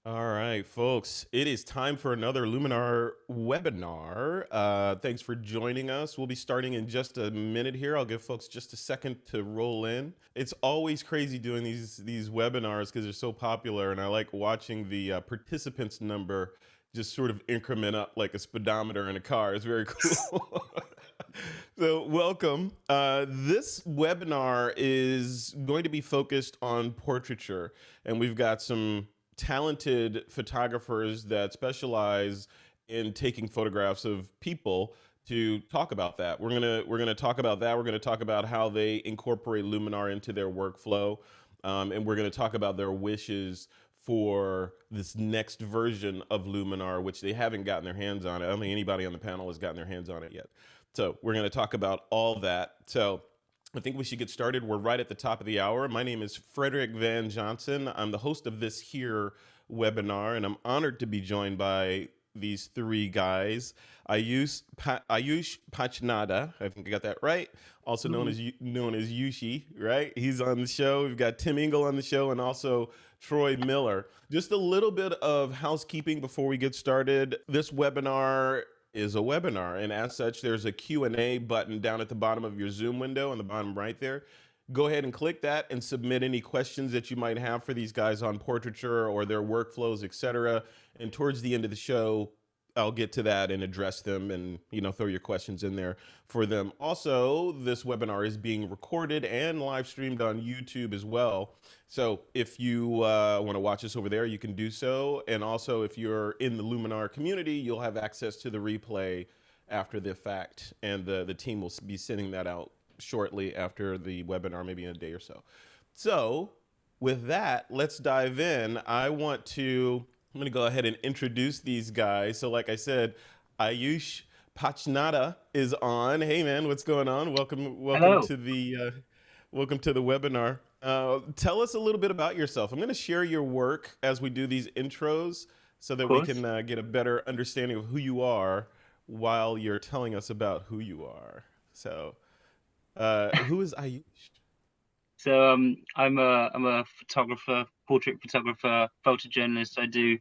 All right, folks, it is time for another Luminar webinar. Thanks for joining us. We'll be starting in just a minute here. I'll give folks just a second to roll in. It's always crazy doing these webinars because they're so popular, and I like watching the participants number just sort of increment up like a speedometer in a car. It's very cool. So welcome. This webinar is going to be focused on portraiture, and we've got some talented photographers that specialize in taking photographs of people to talk about that. We're gonna talk about that. We're gonna talk about how they incorporate Luminar into their workflow, and we're gonna talk about their wishes for this next version of Luminar, which they haven't gotten their hands on. I don't think anybody on the panel has gotten their hands on it yet. So we're going to talk about all that. So I think we should get started. We're right at the top of the hour. My name is Frederick Van Johnson. I'm the host of this here webinar, and I'm honored to be joined by these three guys. Aiyush Pachnanda, I think I got that right, also known as Yushi, right? He's on the show. We've got Tim Engle on the show, and also Troy Miller. Just a little bit of housekeeping before we get started. This webinar is a webinar, and as such, there's a Q&A button down at the bottom of your Zoom window on the bottom right there. Go ahead and click that and submit any questions that you might have for these guys on portraiture or their workflows, etc. And towards the end of the show, I'll get to that and address them and throw your questions in there for them. Also, this webinar is being recorded and live streamed on YouTube as well. So if you want to watch us over there, you can do so. And also, if you're in the Luminar community, you'll have access to the replay after the fact. And the team will be sending that out shortly after the webinar, maybe in a day or so. So with that, let's dive in. I'm going to go ahead and introduce these guys. So like I said, Aiyush Pachnanda is on. Hey man, what's going on? Welcome Hello. to the webinar. Tell us a little bit about yourself. I'm going to share your work as we do these intros so Of that we can course. get a better understanding of who you are while you're telling us about who you are. So, who is Aiyush? I'm a photographer, portrait photographer, photojournalist. I do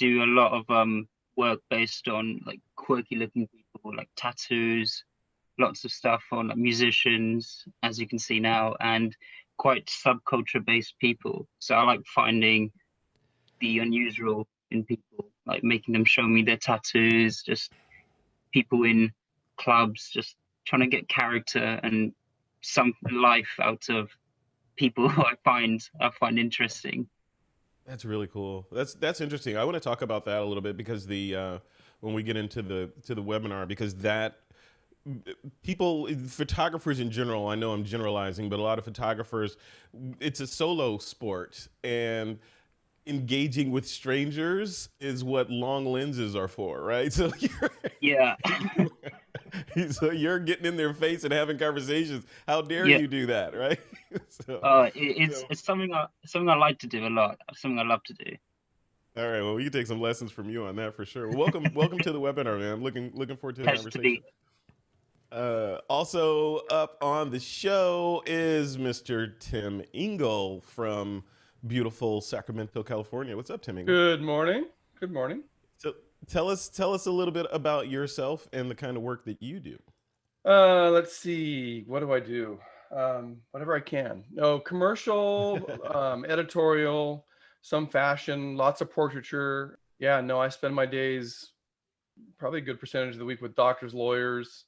a lot of work based on like quirky looking people, like tattoos, lots of stuff on like, musicians, as you can see now, and quite subculture based people. So I like finding the unusual in people, like making them show me their tattoos, just people in clubs, just trying to get character and some life out of people who I find interesting. That's really cool. That's interesting. I want to talk about that a little bit because the when we get into the webinar, because that people, photographers in general, I know I'm generalizing, but a lot of photographers, it's a solo sport, and engaging with strangers is what long lenses are for, right? So Yeah, so you're getting in their face and having conversations. How dare yeah. you do that, right? so, It's so something I like to do a lot. Something I love to do. all right, well, we can take some lessons from you on that for sure. Well, welcome to the webinar, man. I'm looking forward to the Pleasure to be. conversation. Also up on the show is Mr. Tim Engle from beautiful Sacramento, California. What's up, Tim Engle? Good morning. Good morning. So tell us a little bit about yourself and the kind of work that you do. Let's see. What do I do? Whatever I can. No, commercial, editorial, some fashion, lots of portraiture. Yeah, no, I spend my days probably a good percentage of the week with doctors, lawyers,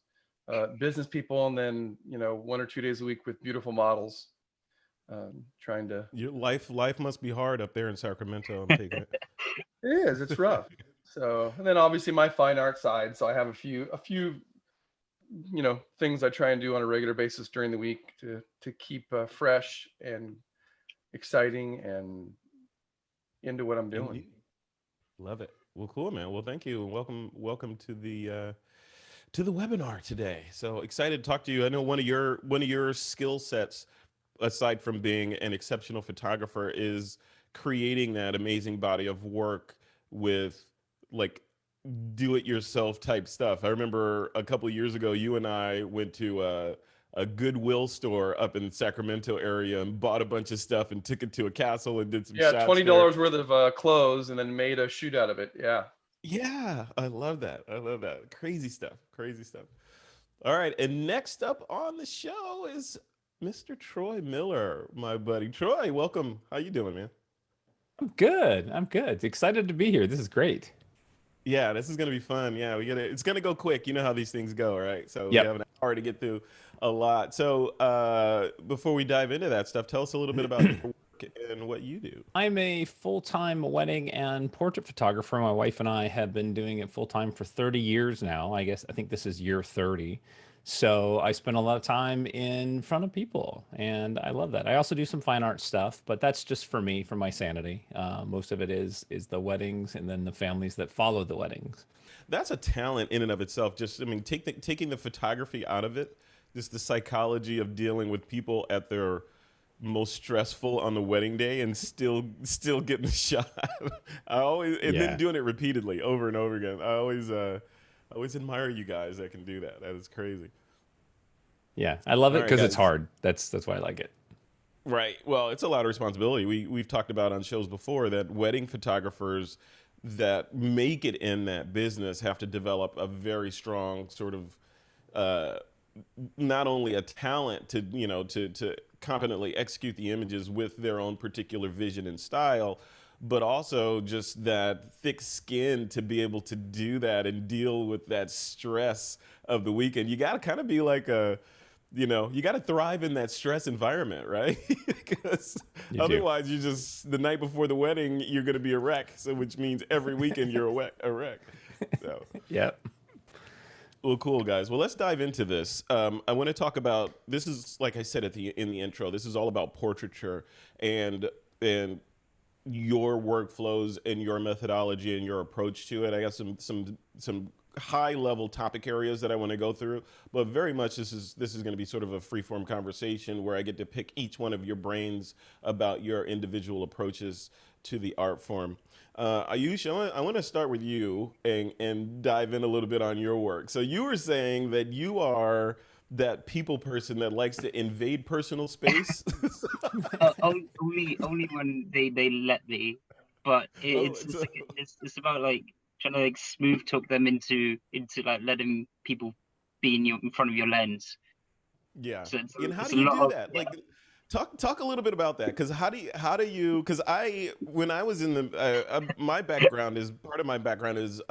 business people, and then 1 or 2 days a week with beautiful models. Trying to. Your life must be hard up there in Sacramento. I'm taking it. It is. It's rough. So, and then obviously my fine art side. So I have a few things I try and do on a regular basis during the week to keep fresh and exciting and into what I'm doing. Indeed. Love it. Well, cool, man. Well, thank you, and welcome to the webinar today. So excited to talk to you. I know one of your skill sets, aside from being an exceptional photographer, is creating that amazing body of work with like do it yourself type stuff. I remember a couple of years ago, you and I went to a Goodwill store up in Sacramento area and bought a bunch of stuff and took it to a castle and did some Yeah, shots there. $20 worth of clothes and then made a shoot out of it. Yeah. Yeah, I love that. I love that. Crazy stuff. Crazy stuff. All right, and next up on the show is Mr. Troy Miller, my buddy. Troy, welcome. How you doing, man? I'm good. I'm good. Excited to be here. This is great. Yeah, this is gonna be fun. Yeah, it's gonna go quick. You know how these things go, right? So we Yep. have an hour to get through a lot. So before we dive into that stuff, tell us a little bit about your work and what you do. I'm a full-time wedding and portrait photographer. My wife and I have been doing it full-time for 30 years now. I think this is year 30. So I spend a lot of time in front of people, and I love that. I also do some fine art stuff, but that's just for me, for my sanity. Most of it is the weddings and then the families that follow the weddings. That's a talent in and of itself. Just, I mean, taking the photography out of it, just the psychology of dealing with people at their most stressful on the wedding day and still getting the shot. Then doing it repeatedly over and over again. I always admire you guys that can do that. That is crazy. Yeah, I love it All right, because it's guys. hard. That's why I like it. Right. Well, it's a lot of responsibility. We've talked about on shows before that wedding photographers that make it in that business have to develop a very strong sort of not only a talent to competently execute the images with their own particular vision and style, but also just that thick skin to be able to do that and deal with that stress of the weekend. You got to kind of be like you got to thrive in that stress environment, right? Because You do. otherwise, you just the night before the wedding, you're going to be a wreck. So, which means every weekend you're a wreck. So, Yep. well, cool guys. Well, let's dive into this. I want to talk about this. Is like I said in the intro. This is all about portraiture and your workflows and your methodology and your approach to it. I got some high level topic areas that I want to go through, but very much this is going to be sort of a free form conversation where I get to pick each one of your brains about your individual approaches to the art form. Aiyush, I want to start with you and dive in a little bit on your work. So you were saying that you are that people person that likes to invade personal space. Only when they let me, but so- it's about like trying to like smooth talk them into like letting people be in front of your lens. Yeah. So And how it's do a you lot do of- that? Like, talk a little bit about that. Because how do you? Because when I was in the my background is part of my background is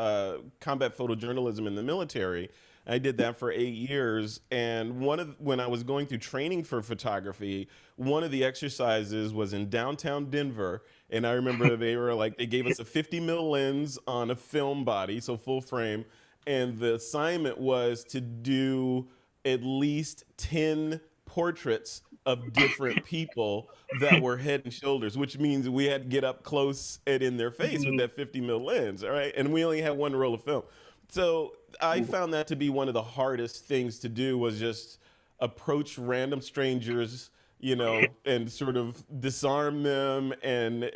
combat photojournalism in the military. I did that for 8 years, and when I was going through training for photography, one of the exercises was in downtown Denver, and I remember they gave us a 50 mil lens on a film body, so full frame, and the assignment was to do at least 10 portraits of different people that were head and shoulders, which means we had to get up close and in their face with that 50 mil lens, all right? And we only had one roll of film. So I found that to be one of the hardest things to do was just approach random strangers, and sort of disarm them and,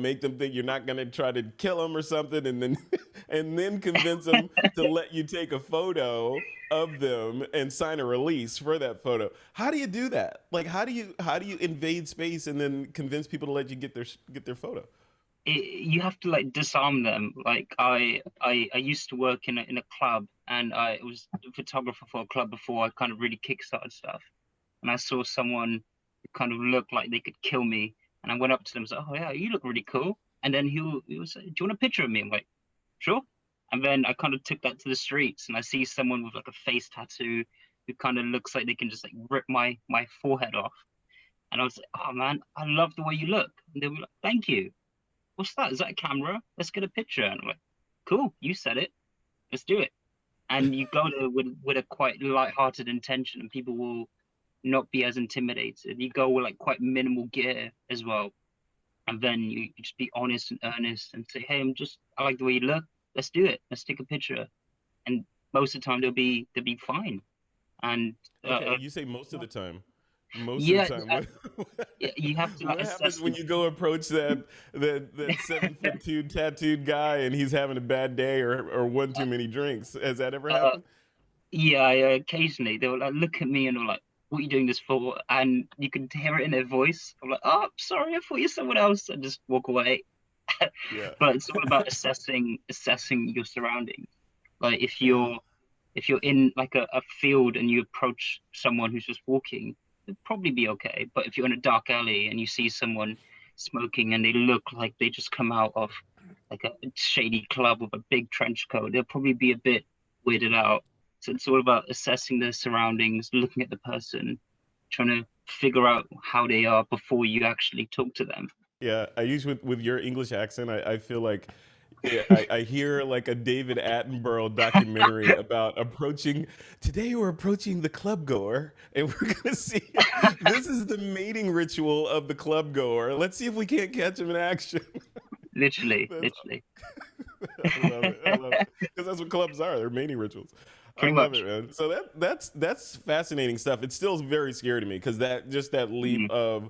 make them think you're not going to try to kill them or something. And then convince them to let you take a photo of them and sign a release for that photo. How do you do that? Like, how do you invade space and then convince people to let you get their photo? you have to like disarm them. Like I used to work in a club, and I was a photographer for a club before I kind of really kickstarted stuff. And I saw someone who kind of looked like they could kill me, and I went up to them and said, "Oh yeah, you look really cool." And then he was like, "Do you want a picture of me?" I'm like, "Sure." And then I kind of took that to the streets, and I see someone with like a face tattoo who kind of looks like they can just like rip my forehead off. And I was like, "Oh man, I love the way you look." And they were like, "Thank you. What's that? Is that a camera? Let's get a picture." And I'm like, "Cool, you said it. Let's do it." And you go there with a quite light-hearted intention, and people will not be as intimidated. You go with like quite minimal gear as well, and then you just be honest and earnest and say, "Hey, I like the way you look. Let's do it. Let's take a picture." And most of the time they'll be fine. And Okay, you say most of the time. Most yeah, of the time. you have to like What assess happens when you go approach that 7'2" tattooed guy and he's having a bad day or one too many drinks? Has that ever happened? Yeah, occasionally they will like look at me and they're like, what are you doing this for? And you can hear it in their voice. I'm like, oh, sorry, I thought you're someone else, and just walk away. Yeah. But it's all about assessing your surroundings. Like if you're in like a field and you approach someone who's just walking, it'd probably be okay. But if you're in a dark alley and you see someone smoking and they look like they just come out of like a shady club with a big trench coat, they'll probably be a bit weirded out. So it's all about assessing their surroundings, looking at the person, trying to figure out how they are before you actually talk to them. Yeah, I use with your English accent, I feel like I hear like a David Attenborough documentary about approaching. Today we're approaching the club goer, and we're gonna see. This is the mating ritual of the club goer. Let's see if we can't catch him in action. Literally. I love it. I love it because that's what clubs are. They're mating rituals. Pretty I love much. it, man. So that's fascinating stuff. It's still very scary to me because that leap of,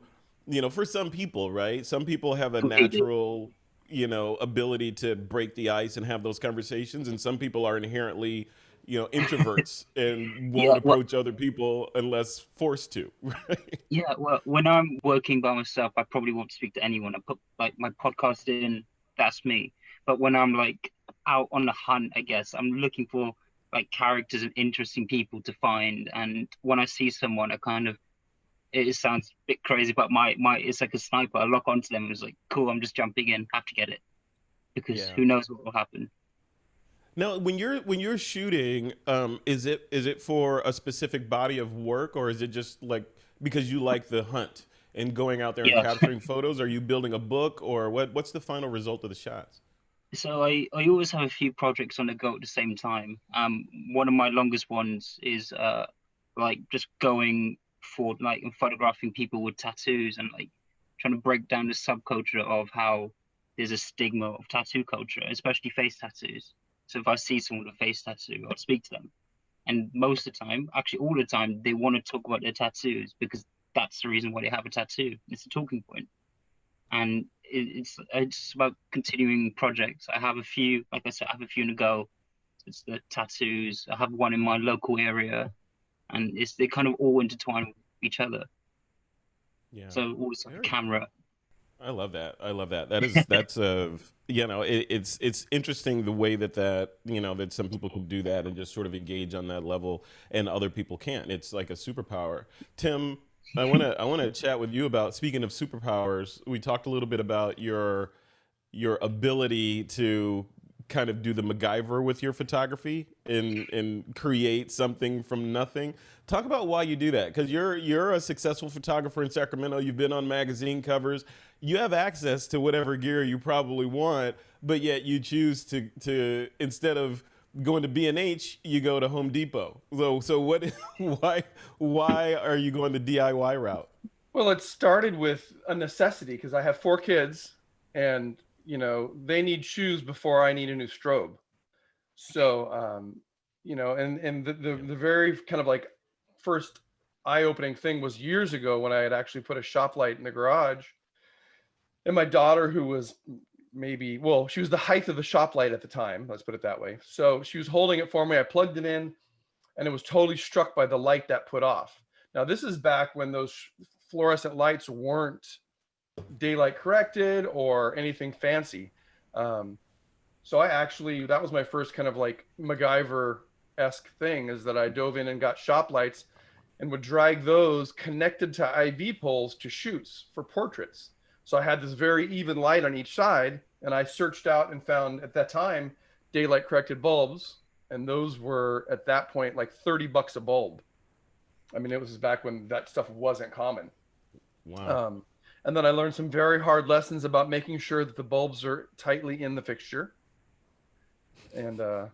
for some people, right? Some people have a natural, ability to break the ice and have those conversations, and some people are inherently, introverts and won't approach other people unless forced to, right? Yeah, well, when I'm working by myself, I probably won't speak to anyone. I put like my podcast in, that's me. But when I'm like out on the hunt, I guess I'm looking for like characters and interesting people to find. And when I see someone, it sounds a bit crazy, but it's like a sniper. I lock onto them and it's like, cool, I'm just jumping in, have to get it. Because who knows what will happen. Now, when you're shooting, is it for a specific body of work, or is it just like because you like the hunt and going out there and capturing photos? Are you building a book, or what's the final result of the shots? So I always have a few projects on the go at the same time. One of my longest ones is like just going for like and photographing people with tattoos and like trying to break down the subculture of how there's a stigma of tattoo culture, especially face tattoos. So if I see someone with a face tattoo, I'll speak to them. And most of the time, actually all the time, they want to talk about their tattoos because that's the reason why they have a tattoo. It's a talking point. And it's about continuing projects. I have a few, like I said, I have a few to go. It's the tattoos. I have one in my local area, and they kind of all intertwine with each other. Yeah. So always like a camera. I love that. That's it's interesting the way that some people can do that and just sort of engage on that level, and other people can't. It's like a superpower. Tim, I want to chat with you about, speaking of superpowers, we talked a little bit about your ability to kind of do the MacGyver with your photography and create something from nothing. Talk about why you do that, because you're a successful photographer in Sacramento. You've been on magazine covers. You have access to whatever gear you probably want, but yet you choose to instead of going to B&H, you go to Home Depot. So why are you going the DIY route? Well, it started with a necessity because I have 4 kids, and they need shoes before I need a new strobe. So and the very kind of like first eye-opening thing was years ago when I had actually put a shop light in the garage, and my daughter, who was she was the height of the shop light at the time, let's put it that way. So she was holding it for me. I plugged it in, and it was totally struck by the light that put off. Now, this is back when those fluorescent lights weren't daylight corrected or anything fancy. So that was my first kind of like MacGyver-esque thing, is that I dove in and got shop lights and would drag those connected to IV poles to shoots for portraits. So I had this very even light on each side, and I searched out and found at that time daylight corrected bulbs, and those were at that point like $30 a bulb. I mean, it was back when that stuff wasn't common. Wow. And then I learned some very hard lessons about making sure that the bulbs are tightly in the fixture. And so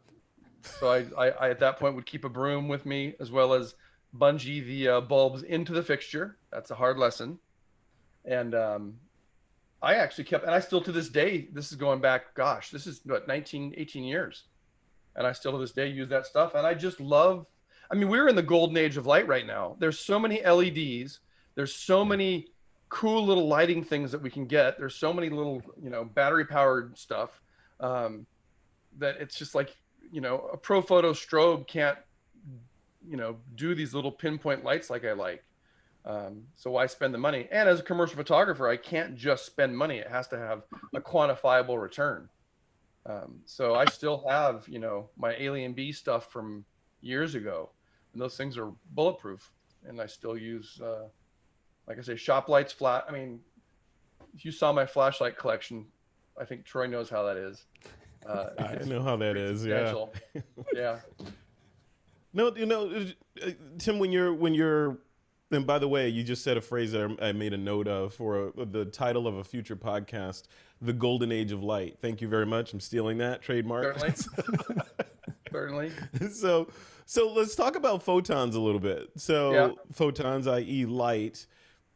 I at that point would keep a broom with me, as well as bungee the bulbs into the fixture. That's a hard lesson. And I actually kept, and I still to this day, this is going back, gosh, this is what, 18 years. And I still to this day use that stuff. And I just love, I mean, we're in the golden age of light right now. There's so many LEDs. There's so many cool little lighting things that we can get. There's so many little, battery powered stuff that it's just like, a ProPhoto strobe can't, do these little pinpoint lights like I like. So why spend the money? And as a commercial photographer, I can't just spend money. It has to have a quantifiable return. So I still have, my Alien B stuff from years ago, and those things are bulletproof. And I still use, like I say, shop lights, flat. I mean, if you saw my flashlight collection, I think Troy knows how that is. I know how that is. Yeah. Yeah. No, Tim, when you're, and by the way, you just said a phrase that I made a note of for the title of a future podcast, The Golden Age of Light. Thank you very much. I'm stealing that trademark. Certainly. Certainly. So let's talk about photons a little bit. So photons, i.e. light.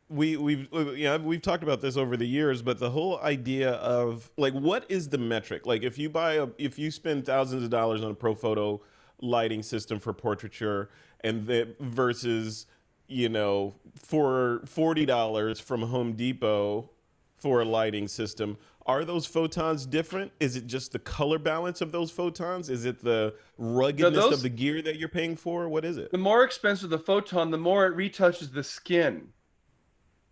We've talked about this over the years, but the whole idea of like, what is the metric? Like if you spend thousands of dollars on a ProPhoto lighting system for portraiture versus, for $40 from Home Depot for a lighting system, are those photons different? Is it just the color balance of those photons? Is it the ruggedness of the gear that you're paying for? What is it? The more expensive the photon, the more it retouches the skin.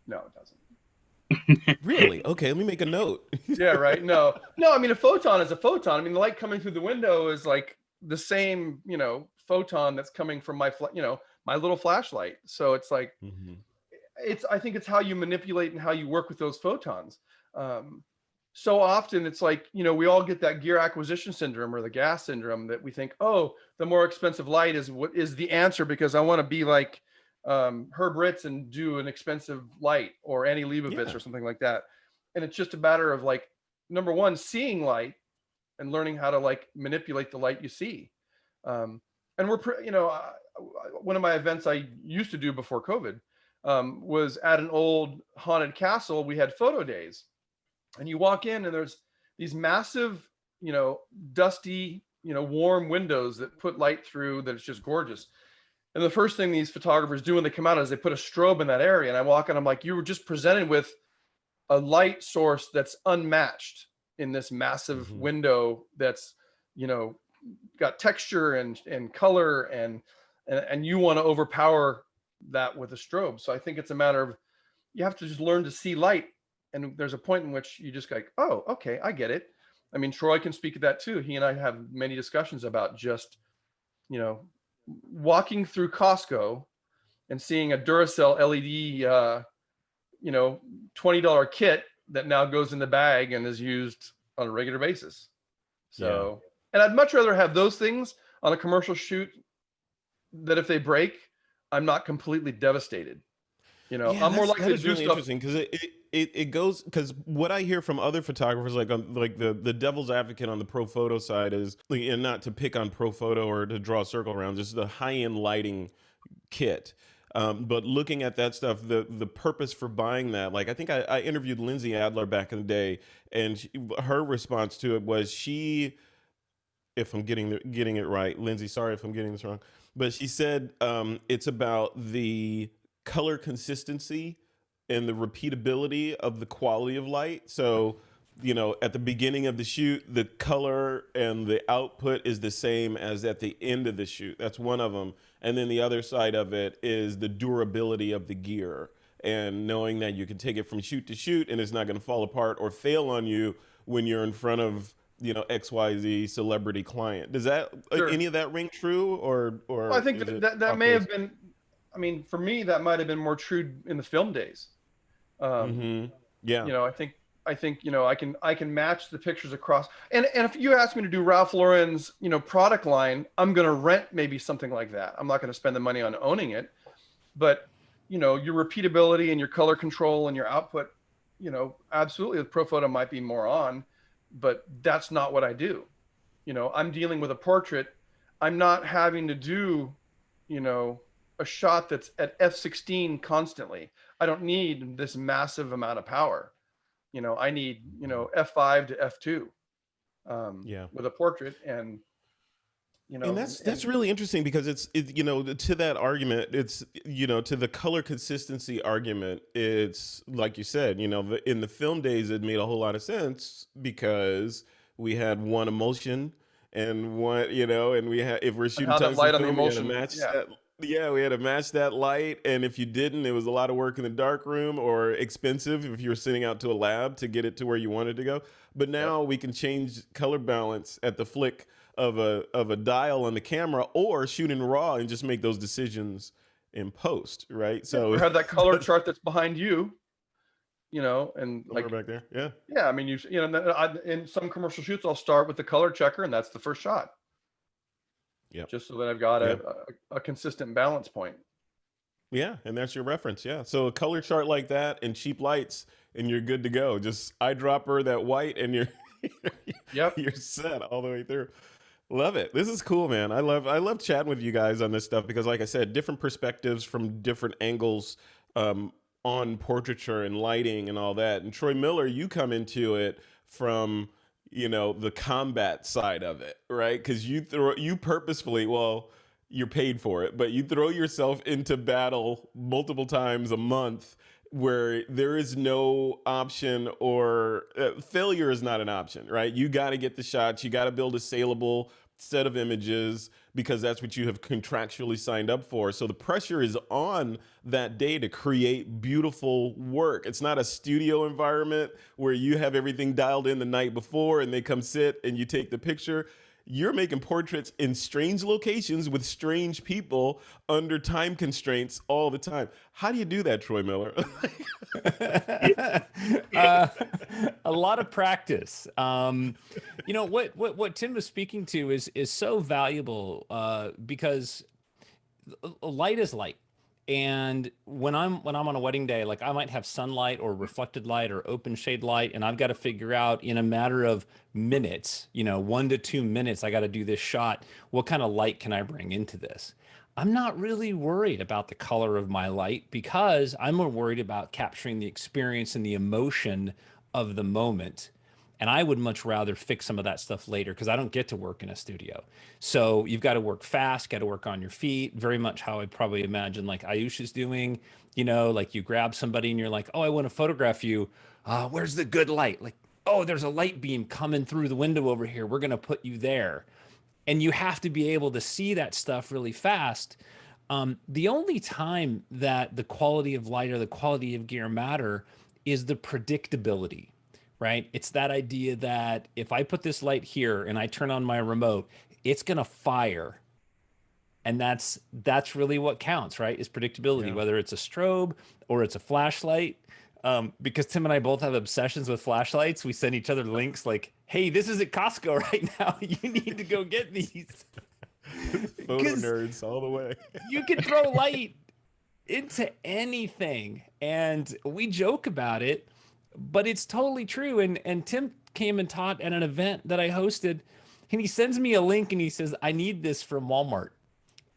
No, it doesn't. Really? Okay, let me make a note. Yeah, right. No. I mean, a photon is a photon. I mean, the light coming through the window is like the same, photon that's coming from my little flashlight. So it's like, I think it's how you manipulate and how you work with those photons. So often it's like, we all get that gear acquisition syndrome or the gas syndrome that we think, oh, the more expensive light is what is the answer because I want to be like Herb Ritz and do an expensive light or Annie Leibovitz or something like that. And it's just a matter of like, number one, seeing light and learning how to like manipulate the light you see. And one of my events I used to do before COVID was at an old haunted castle. We had photo days. And you walk in and there's these massive, dusty, warm windows that put light through that it's just gorgeous. And the first thing these photographers do when they come out is they put a strobe in that area. And I walk in, I'm like, you were just presented with a light source that's unmatched in this massive window that's, got texture and color and you want to overpower that with a strobe. So I think it's a matter of, you have to just learn to see light. And there's a point in which you just like, oh, okay, I get it. I mean, Troy can speak to that too. He and I have many discussions about just, walking through Costco and seeing a Duracell LED, $20 kit that now goes in the bag and is used on a regular basis. So, and I'd much rather have those things on a commercial shoot that if they break, I'm not completely devastated. I'm more likely to do really stuff. Interesting because it goes, because what I hear from other photographers, like the devil's advocate on the pro photo side is, and not to pick on pro photo or to draw a circle around, just the high end lighting kit. But looking at that stuff, the purpose for buying that, like I think I interviewed Lindsay Adler back in the day, and her response to it was if I'm getting it right, Lindsay, sorry if I'm getting this wrong, but she said it's about the color consistency and the repeatability of the quality of light. So, at the beginning of the shoot, the color and the output is the same as at the end of the shoot. That's one of them. And then the other side of it is the durability of the gear and knowing that you can take it from shoot to shoot and it's not going to fall apart or fail on you when you're in front of, XYZ celebrity client. Does that, any of that ring true or well, I think that may have been, I mean, for me, that might've been more true in the film days. Yeah. I think I can match the pictures across. And if you ask me to do Ralph Lauren's, product line, I'm going to rent maybe something like that. I'm not going to spend the money on owning it, but your repeatability and your color control and your output, absolutely the pro photo might be more on, but that's not what I do. I'm dealing with a portrait. I'm not having to do, a shot that's at f16 constantly. I don't need this massive amount of power. I need, f5 to f2 with a portrait. And that's really interesting because it's to that argument, it's to the color consistency argument, it's like you said, in the film days it made a whole lot of sense because we had one emulsion and one, and we had, if we're shooting tungsten film, we had to match Yeah, we had to match that light, and if you didn't, it was a lot of work in the dark room or expensive if you were sending out to a lab to get it to where you wanted to go. But Yep. now we can change color balance at the flick of a dial on the camera, or shoot in RAW and just make those decisions in post, right? Yeah, So or have that color chart that's behind you, and somewhere like, back there, yeah. yeah, I mean, in some commercial shoots, I'll start with the color checker, and that's the first shot, Yep. just so that I've got Yep. a consistent balance point. Yeah, and that's your reference. Yeah. So a color chart like that and cheap lights, and you're good to go. Just eyedropper that white, and you're Yep. you're set all the way through. Love it. This is cool, man. I love chatting with you guys on this stuff because, like I said, different perspectives from different angles on portraiture and lighting and all that. And Troy Miller, you come into it from the combat side of it, right? Because you purposefully, well, you're paid for it, but you throw yourself into battle multiple times a month where there is no option, or failure is not an option, right? You got to get the shots. You got to build a saleable set of images because that's what you have contractually signed up for. So the pressure is on that day to create beautiful work. It's not a studio environment where you have everything dialed in the night before and they come sit and you take the picture. You're making portraits in strange locations with strange people under time constraints all the time. How do you do that, Troy Miller? A lot of practice. What Tim was speaking to is so valuable because light is light. And when I'm on a wedding day, like I might have sunlight or reflected light or open shade light, and I've got to figure out in a matter of minutes, 1 to 2 minutes, I got to do this shot. What kind of light can I bring into this? I'm not really worried about the color of my light because I'm more worried about capturing the experience and the emotion of the moment. And I would much rather fix some of that stuff later because I don't get to work in a studio. So you've got to work fast, got to work on your feet, very much how I probably imagine like Aiyush is doing, like you grab somebody and you're like, oh, I want to photograph you. Where's the good light? Like, oh, there's a light beam coming through the window over here. We're going to put you there. And you have to be able to see that stuff really fast. The only time that the quality of light or the quality of gear matter is the predictability. Right? It's that idea that if I put this light here and I turn on my remote, it's going to fire. And that's really what counts, right? Is predictability, Yeah. whether it's a strobe or it's a flashlight. Because Tim and I both have obsessions with flashlights. We send each other links like, hey, this is at Costco right now. You need to go get these. Photo nerds all the way. You can throw light into anything. And we joke about it, but it's totally true. And Tim came and taught at an event that I hosted, and he sends me a link and he says, I need this from Walmart.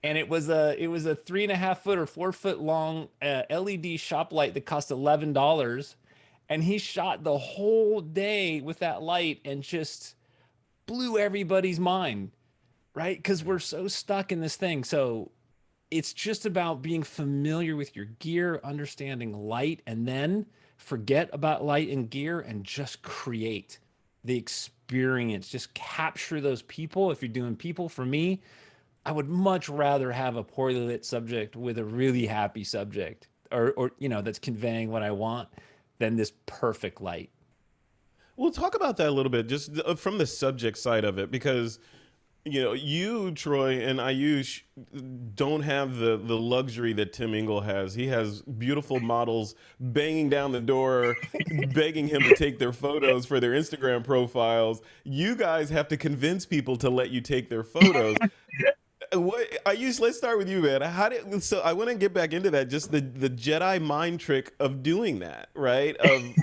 And it was a 3.5 foot or 4 foot long LED shop light that cost $11. And he shot the whole day with that light and just blew everybody's mind, right? Because we're so stuck in this thing. So it's just about being familiar with your gear, understanding light, and then forget about light and gear and just create the experience. Just capture those people. If you're doing people, for me, I would much rather have a poorly lit subject with a really happy subject or that's conveying what I want than this perfect light. We'll talk about that a little bit, just from the subject side of it, because you, Troy, and Aiyush don't have the luxury that Tim Engle has. He has beautiful models banging down the door, begging him to take their photos for their Instagram profiles. You guys have to convince people to let you take their photos. Aiyush, let's start with you, man. So I want to get back into that, just the Jedi mind trick of doing that, right?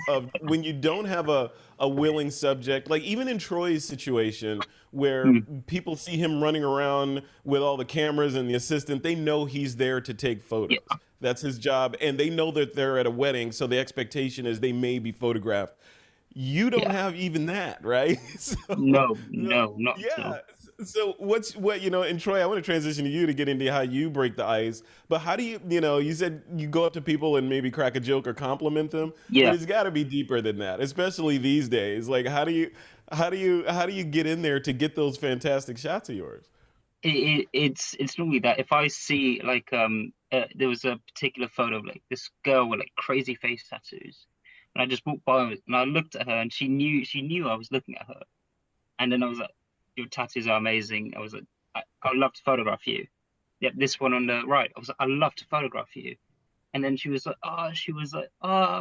Of when you don't have a willing subject, like even in Troy's situation where people see him running around with all the cameras and the assistant, they know he's there to take photos. Yeah. That's his job. And they know that they're at a wedding, so the expectation is they may be photographed. You don't have even that, right? So, no, not yeah. So and Troy, I want to transition to you to get into how you break the ice. But how do you said you go up to people and maybe crack a joke or compliment them. Yeah. But it's got to be deeper than that, especially these days. Like, how do you get in there to get those fantastic shots of yours? It's normally that if I see like there was a particular photo of like this girl with like crazy face tattoos, and I just walked by and I looked at her and she knew I was looking at her, and then I was like, your tattoos are amazing. I was like, I'd love to photograph you. Yep, this one on the right. I was like, I'd love to photograph you. And then she was like,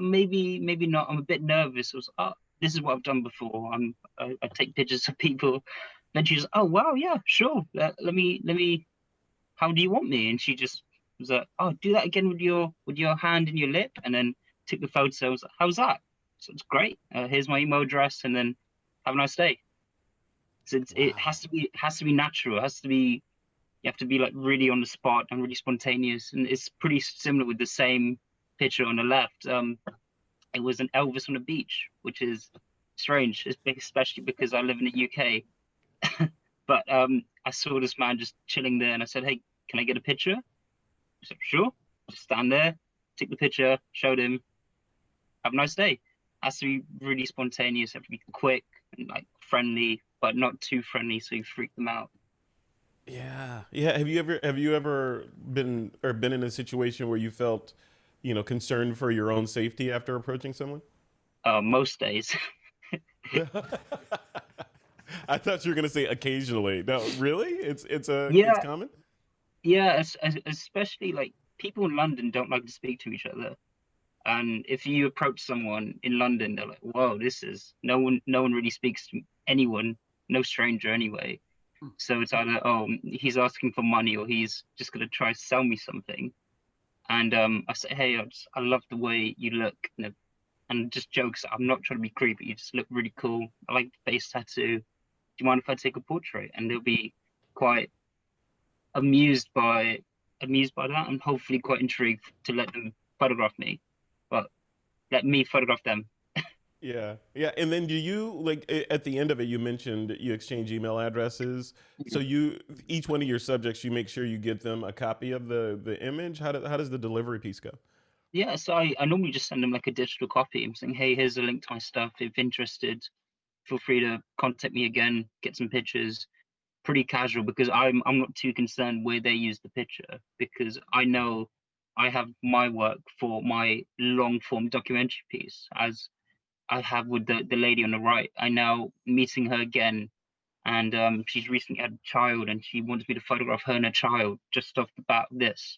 maybe not. I'm a bit nervous. I was, oh, this is what I've done before. I take pictures of people. Then she was, oh wow, yeah, sure. Let me. How do you want me? And she just was like, oh, do that again with your hand and your lip, and then took the photo. I was like, how's that? So it's great. Here's my email address, and then have a nice day. So it Wow. has to be natural. It has to be you have to be like really on the spot and really spontaneous. And it's pretty similar with the same picture on the left. It was an Elvis on the beach, which is strange, especially because I live in the UK. But I saw this man just chilling there, and I said, "Hey, can I get a picture?" He said, "Sure." Just stand there, take the picture, showed him. Have a nice day. Has to be really spontaneous. Have to be quick and like friendly, but not too friendly, so you freak them out. Yeah. Yeah. Have you ever been in a situation where you felt, concerned for your own safety after approaching someone? Most days. I thought you were gonna say occasionally. No, really? It's Yeah, common? yeah, especially like people in London don't like to speak to each other. And if you approach someone in London, they're like, "Whoa, this is no one really speaks to anyone, no stranger anyway." So it's either, oh, he's asking for money or he's just gonna try to sell me something. And I say, "Hey, I love the way you look," and just jokes. I'm not trying to be creepy. You just look really cool. I like the face tattoo. Do you mind if I take a portrait? And they'll be quite amused by amused by that, and hopefully quite intrigued to let them photograph me. But let me photograph them. Yeah. Yeah. And then do you like at the end of it, you mentioned you exchange email addresses. So each one of your subjects, you make sure you get them a copy of the image. How does the delivery piece go? Yeah, so I normally just send them like a digital copy. I'm saying, hey, here's a link to my stuff. If interested, feel free to contact me again, get some pictures. Pretty casual because I'm not too concerned where they use the picture because I know I have my work for my long form documentary piece as I have with the lady on the right. I now meeting her again, and she's recently had a child, and she wants me to photograph her and her child just off the bat of this.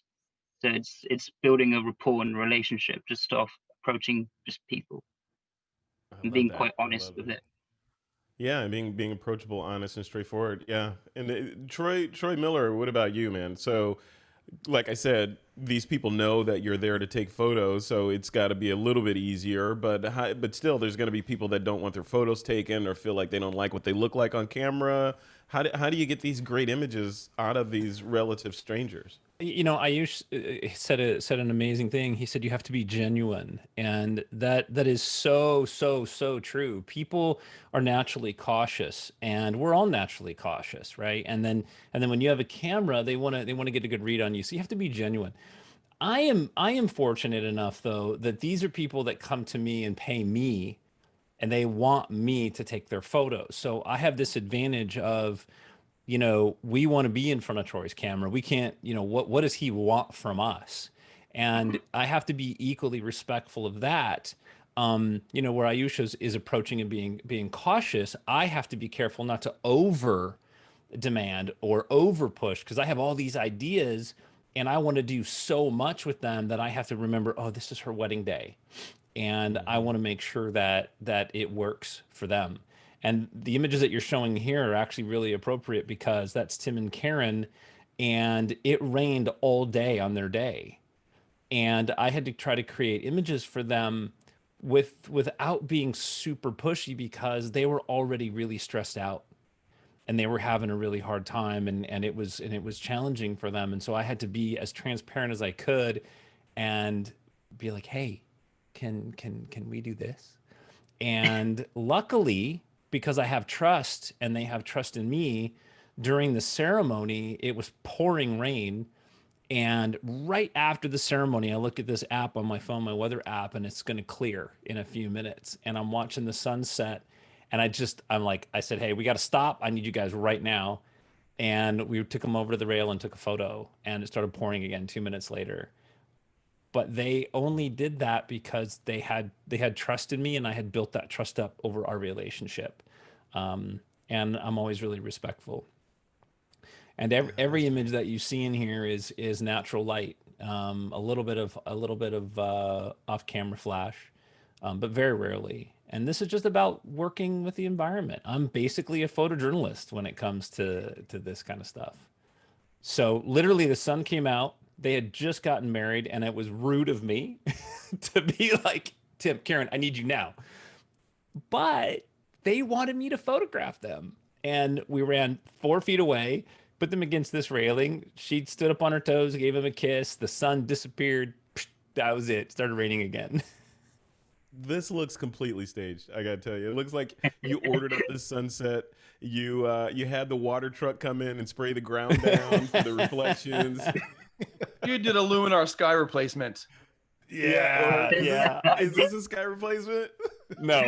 So it's building a rapport and relationship just off approaching just people I and love being that. quite I honest love with that. it. Yeah, and being approachable, honest, and straightforward. Yeah. And Troy Miller, what about you, man? So like I said, these people know that you're there to take photos, so it's got to be a little bit easier. But still, there's going to be people that don't want their photos taken or feel like they don't like what they look like on camera. How do you get these great images out of these relative strangers? Ayush said an amazing thing. He said you have to be genuine, and that is so true. People are naturally cautious, and we're all naturally cautious, right? And then when you have a camera, they want to get a good read on you. So you have to be genuine. I am fortunate enough though that these are people that come to me and pay me and they want me to take their photos. So I have this advantage of, we want to be in front of Troy's camera. We can't, what does he want from us? And I have to be equally respectful of that. Where Ayush is approaching and being cautious, I have to be careful not to over demand or over push because I have all these ideas and I want to do so much with them that I have to remember, oh, this is her wedding day and I Hmm. want to make sure that it works for them. And the images that you're showing here are actually really appropriate because that's Tim and Karen, and it rained all day on their day. And I had to try to create images for them without being super pushy because they were already really stressed out and they were having a really hard time and it was challenging for them. And so I had to be as transparent as I could and be like, hey, can we do this? And luckily, because I have trust and they have trust in me, during the ceremony, it was pouring rain. And right after the ceremony, I look at this app on my phone, my weather app, and it's going to clear in a few minutes. And I'm watching the sunset. And I'm like, I said, hey, we got to stop. I need you guys right now. And we took them over to the rail and took a photo, and it started pouring again 2 minutes later. But they only did that because they had trusted me, and I had built that trust up over our relationship. And I'm always really respectful. And every image that you see in here is natural light, a little bit of off camera flash, but very rarely. And this is just about working with the environment. I'm basically a photojournalist when it comes to this kind of stuff. So literally, the sun came out. They had just gotten married, and it was rude of me to be like, Tim, Karen, I need you now. But they wanted me to photograph them. And we ran 4 feet away, put them against this railing. She stood up on her toes, gave him a kiss. The sun disappeared. That was it. Started raining again. This looks completely staged. I gotta tell you, it looks like you ordered up this sunset. You had the water truck come in and spray the ground down for the reflections. You did a Luminar sky replacement. Yeah. Is this a sky replacement? No.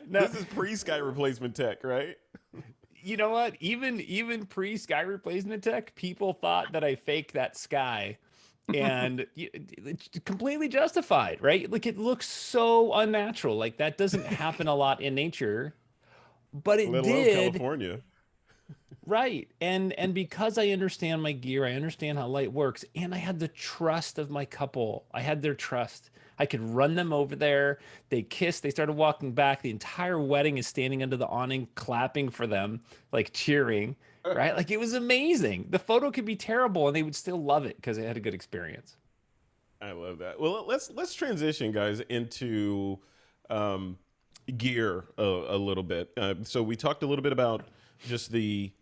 This is pre-sky replacement tech, right? You know what? Even pre-sky replacement tech, people thought that I faked that sky. And it's completely justified, right? Like, it looks so unnatural. Like, that doesn't happen a lot in nature, but it Let alone did. California. Right. And because I understand my gear, I understand how light works, and I had the trust of my couple. I had their trust. I could run them over there. They kissed. They started walking back. The entire wedding is standing under the awning, clapping for them, like cheering, right? Like, it was amazing. The photo could be terrible, and they would still love it because they had a good experience. I love that. Well, let's transition, guys, into gear a little bit. So we talked a little bit about just the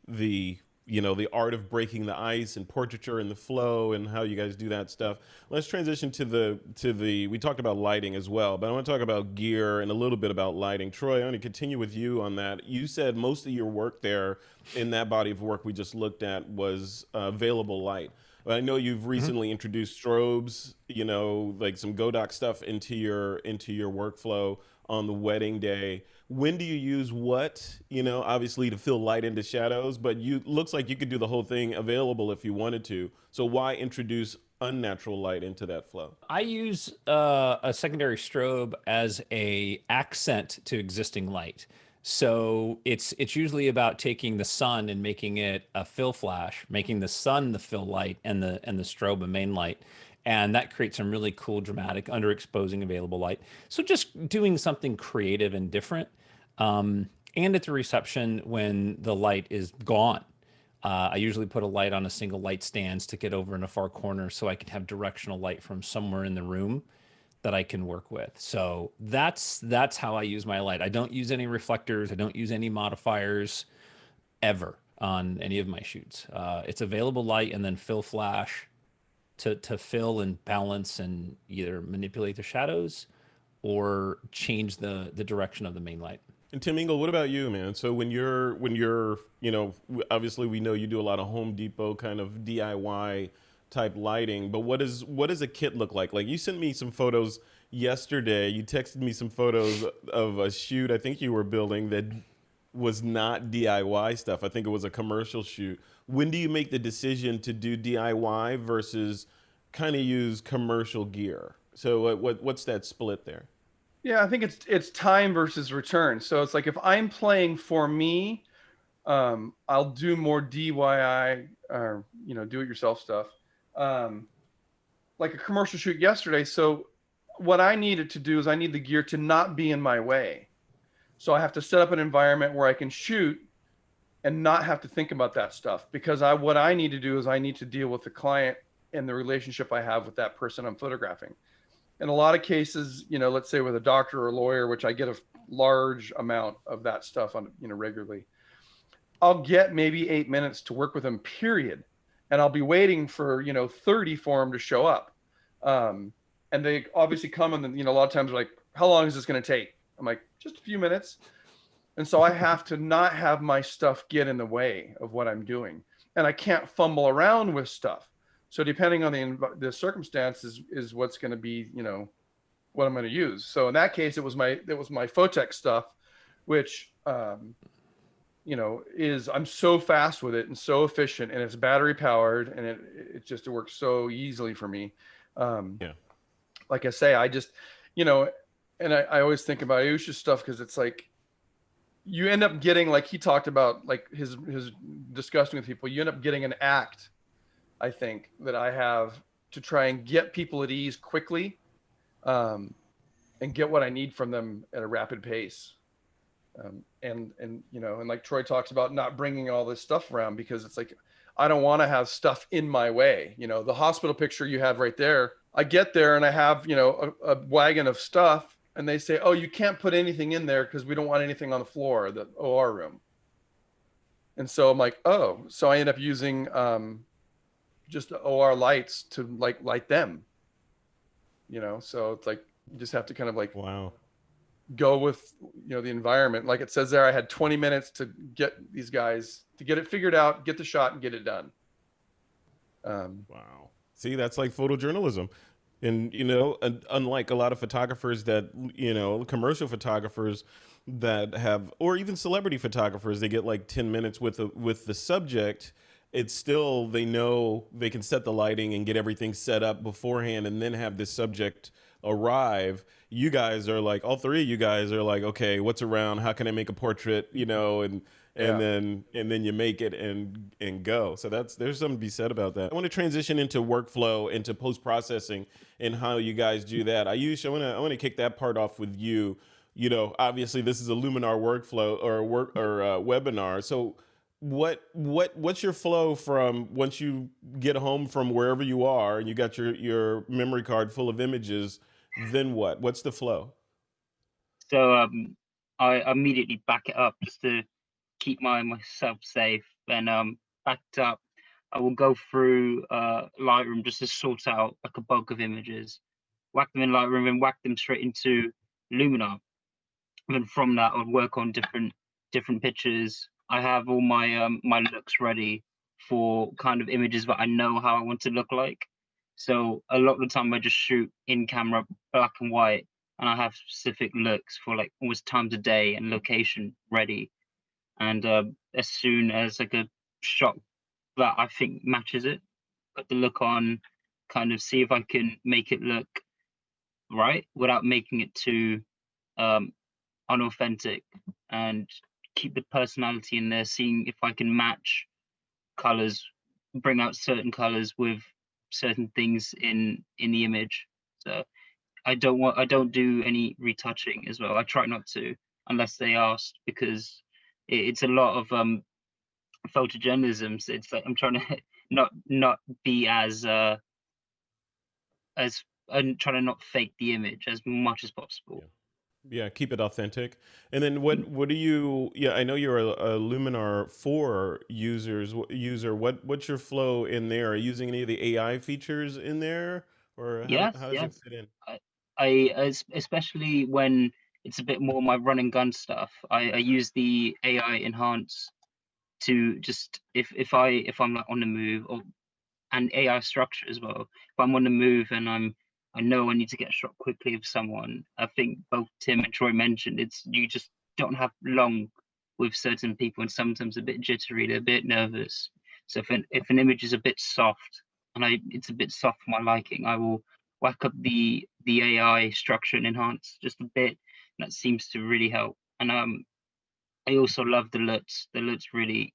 art of breaking the ice and portraiture and the flow and how you guys do that stuff. Let's transition to the we talked about lighting as well, but I want to talk about gear and a little bit about lighting. Troy, I want to continue with you on that. You said most of your work there in that body of work we just looked at was available light. I know you've recently introduced strobes, like some Godox stuff into your workflow on the wedding day. When do you use what, obviously to fill light into shadows, but looks like you could do the whole thing available if you wanted to. So why introduce unnatural light into that flow? I use a secondary strobe as a accent to existing light. So it's usually about taking the sun and making it a fill flash, making the sun the fill light and the strobe a main light. And that creates some really cool, dramatic, underexposing available light. So just doing something creative and different. And at the reception when the light is gone. I usually put a light on a single light stand, stick it over in a far corner so I can have directional light from somewhere in the room that I can work with. So that's how I use my light. I don't use any reflectors. I don't use any modifiers ever on any of my shoots. It's available light and then fill flash to fill and balance and either manipulate the shadows or change the direction of the main light. And Tim Engle, what about you, man? So when you're, obviously we know you do a lot of Home Depot kind of DIY type lighting, but what does a kit look like? Like, you sent me some photos yesterday. You texted me some photos of a shoot I think you were building that was not DIY stuff. I think it was a commercial shoot. When do you make the decision to do DIY versus kind of use commercial gear? So what's that split there? Yeah, I think it's time versus return. So it's like, if I'm playing for me, I'll do more DIY or do it yourself stuff. Like a commercial shoot yesterday. So what I needed to do is I need the gear to not be in my way. So I have to set up an environment where I can shoot and not have to think about that stuff, because what I need to do is I need to deal with the client and the relationship I have with that person I'm photographing. In a lot of cases, let's say with a doctor or a lawyer, which I get a large amount of that stuff on, regularly, I'll get maybe 8 minutes to work with them, period. And I'll be waiting for, 30 for them to show up. And they obviously come and then, a lot of times they're like, how long is this going to take? I'm like, just a few minutes. And so I have to not have my stuff get in the way of what I'm doing. And I can't fumble around with stuff. So depending on the circumstances is what's going to be, what I'm going to use. So in that case, it was my Photex stuff, which is I'm so fast with it and so efficient, and it's battery powered, and it works so easily for me. Yeah. Like I say, I just, and I always think about Aiyush's stuff, because it's like, you end up getting, like he talked about, like his discussing with people, you end up getting an act, I think, that I have to try and get people at ease quickly, and get what I need from them at a rapid pace. And like Troy talks about, not bringing all this stuff around, because it's like, I don't want to have stuff in my way. The hospital picture you have right there, I get there and I have, a wagon of stuff, and they say, oh, you can't put anything in there because we don't want anything on the floor, the OR room. And so I'm like, oh, so I end up using just the OR lights to light them, so it's like, you just have to kind of like, Wow. go with the environment. Like it says there, I had 20 minutes to get these guys to get it figured out, get the shot, and get it done. Wow. See, that's like photojournalism. And, unlike a lot of photographers that, commercial photographers that have, or even celebrity photographers, they get like 10 minutes with the subject. It's still, they know they can set the lighting and get everything set up beforehand, and then have this subject arrive. You guys are like, all three of you guys are like, okay, what's around? How can I make a portrait? And Yeah. then you make it and go. So there's something to be said about that. I want to transition into workflow, into post-processing, and how you guys do that. I want to kick that part off with you. Obviously this is a Luminar workflow or webinar. So what's your flow from once you get home from wherever you are and you got your memory card full of images, then what's the flow? So I immediately back it up just to keep myself safe. And backed up, I will go through Lightroom just to sort out like a bulk of images, whack them in Lightroom, and whack them straight into Luminar. And then from that, I'll work on different pictures. I have all my my looks ready for kind of images that I know how I want to look like. So a lot of the time I just shoot in camera, black and white, and I have specific looks for like almost times of day and location ready. And as soon as like a shot that I think matches it, put the look on, kind of see if I can make it look right without making it too unauthentic, and keep the personality in there, seeing if I can match colors, bring out certain colors with certain things in the image. So I don't do any retouching as well. I try not to unless they ask, because it's a lot of photojournalism. So it's like I'm trying to not be as I'm trying to not fake the image as much as possible. Yeah, keep it authentic. And then what do you? Yeah, I know you're a Luminar 4 user. What's your flow in there? Are you using any of the AI features in there, or Yes, how does yes. it fit in? Especially when it's a bit more my run and gun stuff, I use the AI enhance to just if I'm like on the move, or and AI structure as well. If I'm on the move and I know I need to get a shot quickly of someone, I think both Tim and Troy mentioned you just don't have long with certain people, and sometimes a bit jittery, they're a bit nervous. So if an image is a bit soft and it's a bit soft for my liking, I will whack up the AI structure and enhance just a bit. That seems to really help. And I also love the LUTs. The LUTs really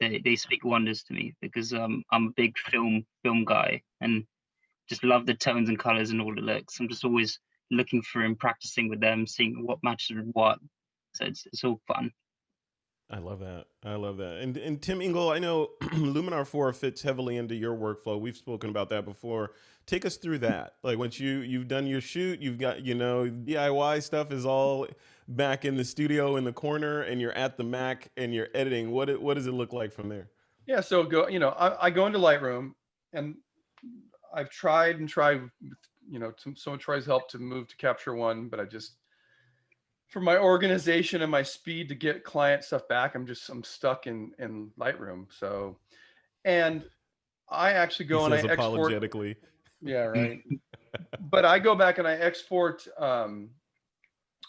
they speak wonders to me, because I'm a big film guy, and just love the tones and colors and all the looks. I'm just always looking through and practicing with them, seeing what matches with what. So it's all fun. I love that. I love that. And Tim Engle, I know Luminar 4 fits heavily into your workflow. We've spoken about that before. Take us through that. Like once you've done your shoot, you've got, DIY stuff is all back in the studio in the corner, and you're at the Mac and you're editing. What does it look like from there? Yeah, so I go into Lightroom, and I've tried with, some Troy's help to move to Capture One, but I just, for my organization and my speed to get client stuff back, I'm stuck in Lightroom. So, and I actually go and I export. Apologetically. Yeah, right. But I go back and I export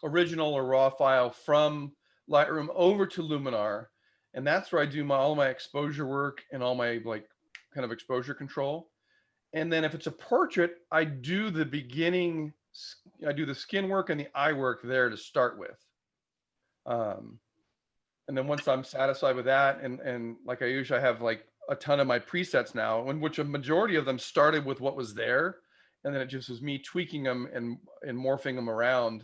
original or raw file from Lightroom over to Luminar, And that's where I do all my exposure work and all my like kind of exposure control. And then if it's a portrait, I do the skin work and the eye work there to start with. And then once I'm satisfied with that, and like I have like a ton of my presets now, in which a majority of them started with what was there, and then it just was me tweaking them and morphing them around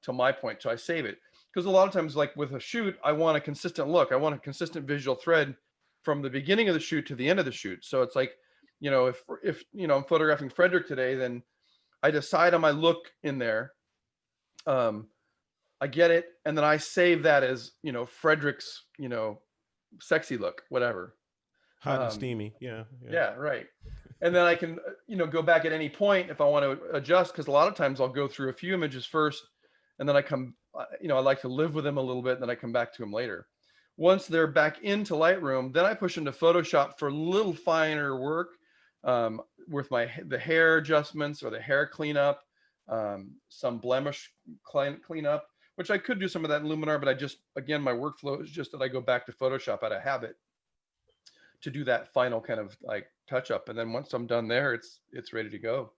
to my point. So I save it, because a lot of times, like with a shoot, I want a consistent look. I want a consistent visual thread from the beginning of the shoot to the end of the shoot. So it's like, if I'm photographing Frederick today, then I decide on my look in there. I get it, and then I save that as Frederick's sexy look, whatever. Hot and steamy. Yeah. Yeah, right. And then I can go back at any point if I want to adjust, because a lot of times I'll go through a few images first, and then I come I like to live with them a little bit, and then I come back to them later. Once they're back into Lightroom, then I push into Photoshop for a little finer work, with the hair adjustments or the hair cleanup, some blemish cleanup, which I could do some of that in Luminar, but again, my workflow is just that I go back to Photoshop out of habit to do that final kind of like touch up. And then once I'm done there, it's ready to go.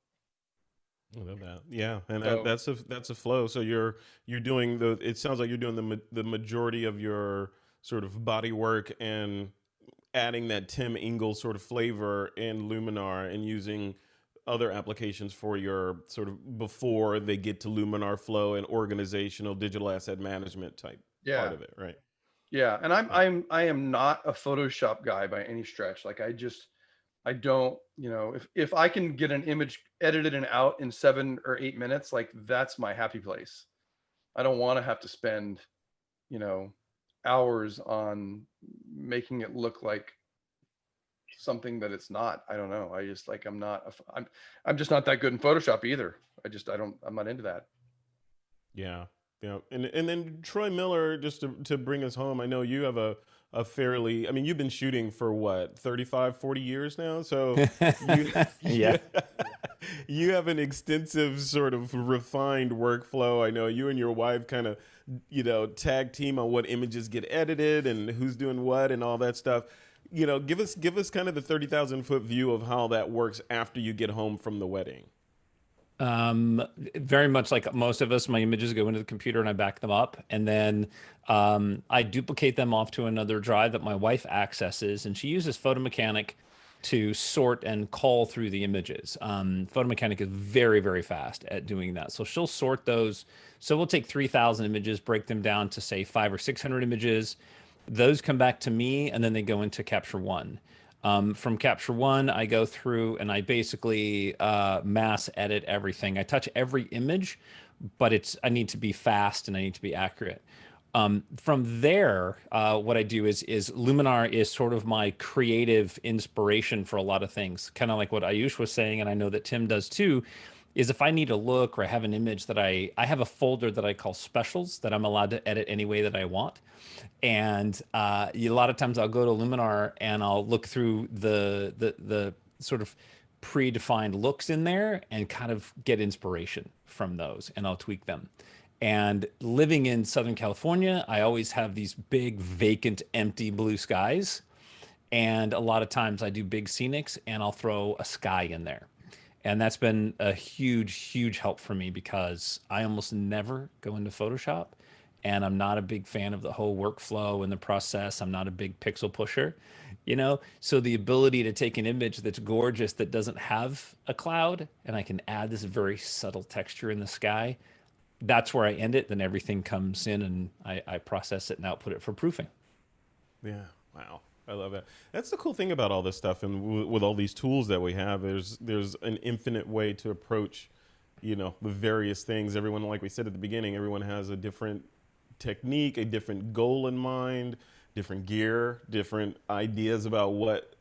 I love that. Yeah. And So- that's a flow. So you're doing it sounds like you're doing the majority of your sort of body work and adding that Tim Engle sort of flavor in Luminar, and using other applications for your sort of before they get to Luminar flow and organizational digital asset management type part of it, right? Yeah, and I am not a Photoshop guy by any stretch. Like I don't, if I can get an image edited and out in 7 or 8 minutes, like that's my happy place. I don't want to have to spend, hours on making it look like something that it's not. I don't know. I just like, I'm just not that good in Photoshop either. I'm not into that. Yeah. Yeah. And then Troy Miller, just to bring us home, I know you have a fairly, I mean, you've been shooting for what, 35, 40 years now. So Yeah. you have an extensive sort of refined workflow. I know you and your wife kind of, tag team on what images get edited and who's doing what and all that stuff. Give us kind of the 30,000 foot view of how that works after you get home from the wedding. Very much like most of us, my images go into the computer and I back them up, and then I duplicate them off to another drive that my wife accesses, and she uses Photomechanic to sort and call through the images. Photomechanic is very, very fast at doing that. So she'll sort those. So we'll take 3,000 images, break them down to say 500 or 600 images. Those come back to me, and then they go into Capture One. From Capture One, I go through and I basically mass edit everything. I touch every image, but I need to be fast and I need to be accurate. From there, what I do is Luminar is sort of my creative inspiration for a lot of things, kind of like what Aiyush was saying, and I know that Tim does too, is if I need a look or I have an image that I have a folder that I call specials that I'm allowed to edit any way that I want. And a lot of times I'll go to Luminar and I'll look through the sort of predefined looks in there and kind of get inspiration from those, and I'll tweak them. And living in Southern California, I always have these big, vacant, empty blue skies. And a lot of times I do big scenics and I'll throw a sky in there. And that's been a huge, huge help for me, because I almost never go into Photoshop, and I'm not a big fan of the whole workflow and the process. I'm not a big pixel pusher, So the ability to take an image that's gorgeous that doesn't have a cloud, and I can add this very subtle texture in the sky, that's where I end it. Then everything comes in and I process it and output it for proofing. Yeah. Wow. I love that. That's the cool thing about all this stuff, and with all these tools that we have, there's an infinite way to approach, the various things. Everyone, like we said at the beginning, everyone has a different technique, a different goal in mind, different gear, different ideas about what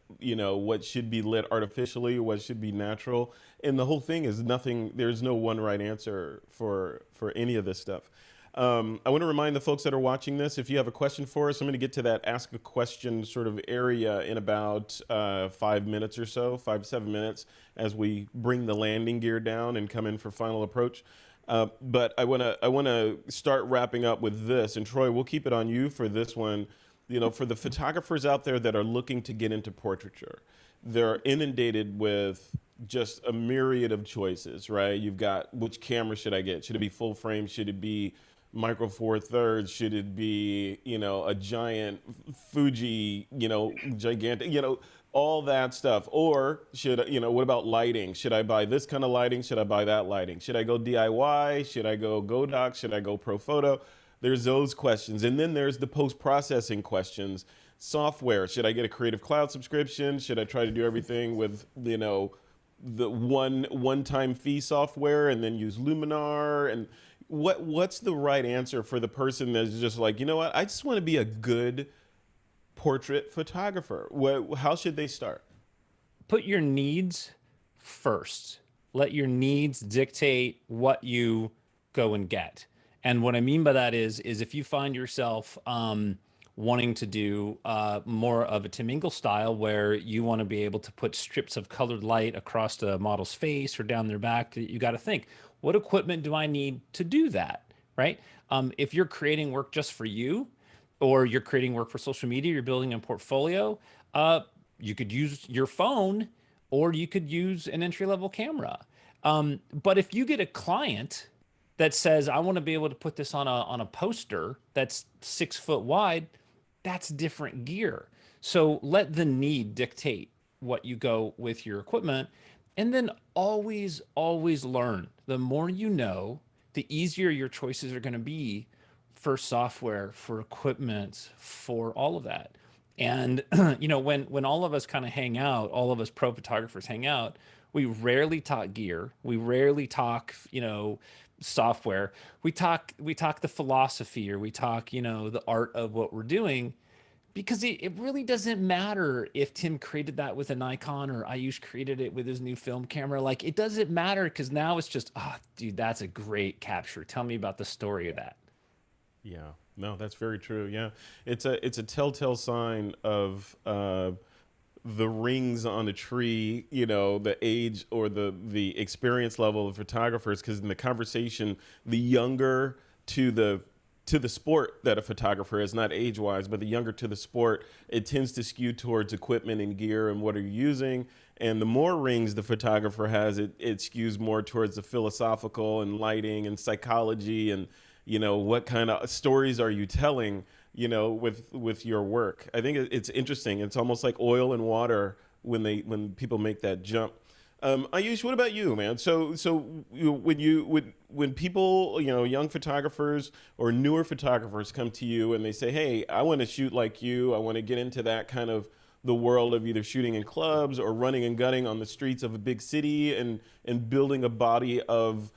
should be lit artificially, what should be natural. And the whole thing is there's no one right answer for any of this stuff. I want to remind the folks that are watching this, if you have a question for us, I'm going to get to that ask a question sort of area in about 5 minutes or so, 5 to 7 minutes, as we bring the landing gear down and come in for final approach. But I want to start wrapping up with this. And Troy, we'll keep it on you for this one. you know, for the photographers out there that are looking to get into portraiture, they're inundated with just a myriad of choices, right? You've got, which camera should I get? Should it be full frame? Should it be micro four thirds? Should it be, you know, a giant Fuji, you know, gigantic, you know, all that stuff? Or should, you know, what about lighting? Should I buy this kind of lighting? Should I buy that lighting? Should I go DIY? Should I go Godox? Should I go Pro Photo? There's those questions. And then there's the post-processing questions. Software, should I get a Creative Cloud subscription? Should I try to do everything with, you know, the one-time fee software and then use Luminar? And what's the right answer for the person that's just like, you know what, I just want to be a good portrait photographer? How should they start? Put your needs first. Let your needs dictate what you go and get. And what I mean by that is if you find yourself wanting to do more of a Tim Engle style, where you want to be able to put strips of colored light across the model's face or down their back, you got to think, what equipment do I need to do that, right? If you're creating work just for you, or you're creating work for social media, you're building a portfolio, you could use your phone, or you could use an entry-level camera. But if you get a client that says, I want to be able to put this on a poster that's 6 foot wide, that's different gear. So let the need dictate what you go with your equipment. And then always, always learn. The more you know, the easier your choices are going to be for software, for equipment, for all of that. And, you know, when all of us kind of hang out, all of us pro photographers hang out, we rarely talk gear. We rarely talk, you know, software. We talk the philosophy, or we talk, you know, the art of what we're doing, because it really doesn't matter if Tim created that with a Nikon or Aiyush created it with his new film camera. Like, it doesn't matter, because now it's just, oh, dude, that's a great capture. Tell me about the story of that. Yeah, no, that's very true. Yeah, it's a telltale sign of the rings on a tree, you know, the age or the experience level of photographers. Because in the conversation, the younger to the sport that a photographer is, not age wise, but the younger to the sport, it tends to skew towards equipment and gear and what are you using. And the more rings the photographer has, it skews more towards the philosophical and lighting and psychology and, you know, what kind of stories are you telling, you know, with your work. I think it's interesting. It's almost like oil and water when people make that jump. Aiyush, what about you, man? So when people, you know, young photographers or newer photographers come to you and they say, hey, I want to shoot like you, I want to get into that kind of the world of either shooting in clubs or running and gunning on the streets of a big city and building a body of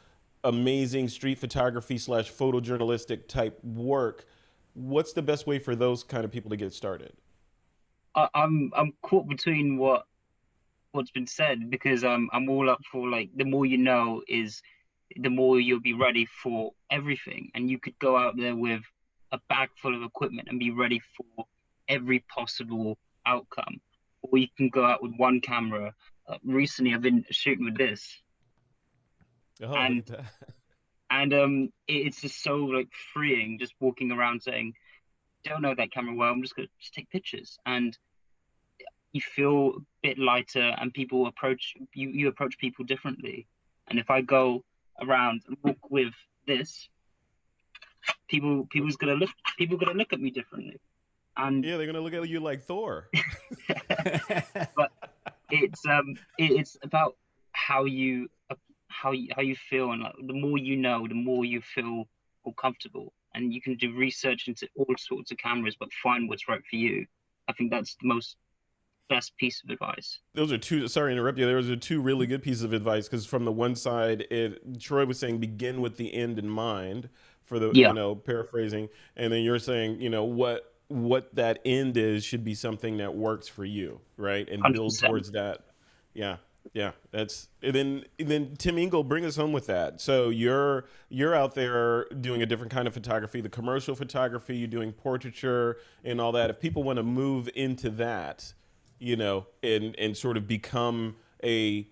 amazing street photography / photojournalistic type work, what's the best way for those kind of people to get started? I'm caught between what's been said, because I'm all up for, like, the more you know is the more you'll be ready for everything, and you could go out there with a bag full of equipment and be ready for every possible outcome, or you can go out with one camera. Recently I've been shooting with this. Oh, and look at that. and it's just so, like, freeing, just walking around saying, don't know that camera well, I'm just gonna take pictures, and you feel a bit lighter, and people approach you approach people differently. And if I go around and walk with this, people gonna look at me differently. And Yeah, they're gonna look at you like Thor. but it's about how you feel, and, like, the more you know, the more you feel more comfortable, and you can do research into all sorts of cameras, but find what's right for you. I think that's the best piece of advice. Those are two, sorry to interrupt you, those are two really good pieces of advice, because from the one side, Troy was saying begin with the end in mind, for the, Yeah. you know, paraphrasing, and then you're saying, you know, what that end is should be something that works for you, right? And build 100%. towards that. Yeah. Yeah, that's, and then Tim Engle, bring us home with that. So you're out there doing a different kind of photography, the commercial photography, you're doing portraiture and all that. If people want to move into that, you know, and sort of become a,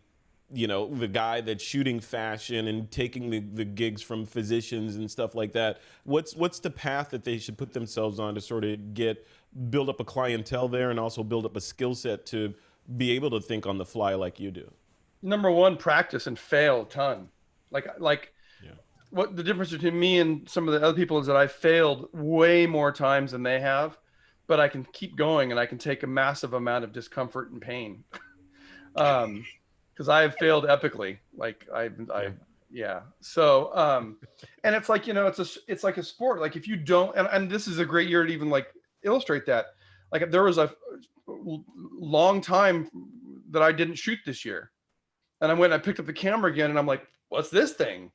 you know, the guy that's shooting fashion and taking the gigs from physicians and stuff like that, what's the path that they should put themselves on to sort of get build up a clientele there and also build up a skill set to be able to think on the fly like you do? Number one, practice and fail a ton. Like Yeah. what the difference between me and some of the other people is that I failed way more times than they have, but I can keep going and I can take a massive amount of discomfort and pain. Because I have failed epically. Like yeah. So, and it's like, it's like a sport. Like if you don't, and this is a great year to even like illustrate that. Like there was a long time that I didn't shoot this year. And I picked up the camera again and I'm like, what's this thing?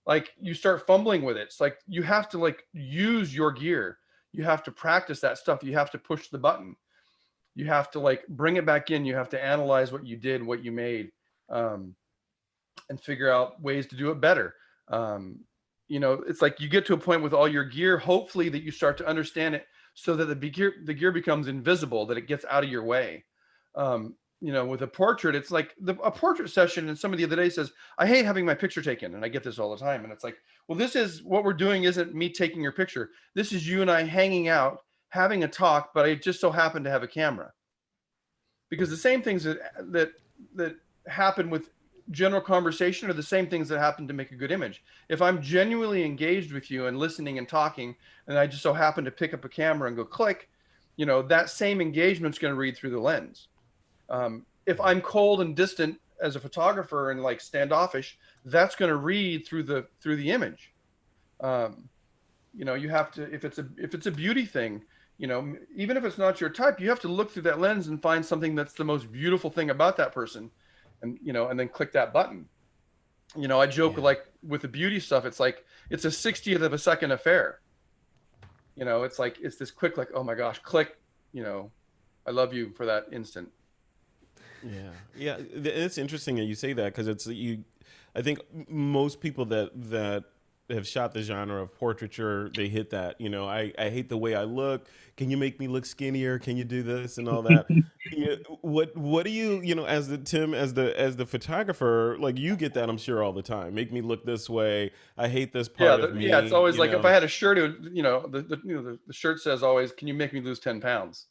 Like you start fumbling with it. It's like, you have to like use your gear. You have to practice that stuff. You have to push the button. You have to like bring it back in. You have to analyze what you did, what you made, and figure out ways to do it better. It's like you get to a point with all your gear, hopefully that you start to understand it so that the gear becomes invisible, that it gets out of your way. With a portrait, it's like a portrait session. And somebody the other day says, I hate having my picture taken. And I get this all the time. And it's like, well, this is what we're doing. Isn't me taking your picture. This is you and I hanging out, having a talk, but I just so happen to have a camera. Because the same things that happen with general conversation are the same things that happen to make a good image. If I'm genuinely engaged with you and listening and talking, and I just so happen to pick up a camera and go click, that same engagement's going to read through the lens. If I'm cold and distant as a photographer and like standoffish, that's going to read through the image. You have to, if it's a beauty thing, even if it's not your type, you have to look through that lens and find something that's the most beautiful thing about that person, and then click that button. I joke like with the beauty stuff, it's like it's a 60th of a second affair. It's like it's this quick, like, oh my gosh, click. I love you for that instant. Yeah. It's interesting that you say that, because I think most people that have shot the genre of portraiture, they hit that. I hate the way I look. Can you make me look skinnier? Can you do this and all that? What do you as the photographer, like, you get that, I'm sure, all the time. Make me look this way. I hate this part of me. Yeah, it's always like, if I had a shirt, the shirt says always, can you make me lose 10 pounds?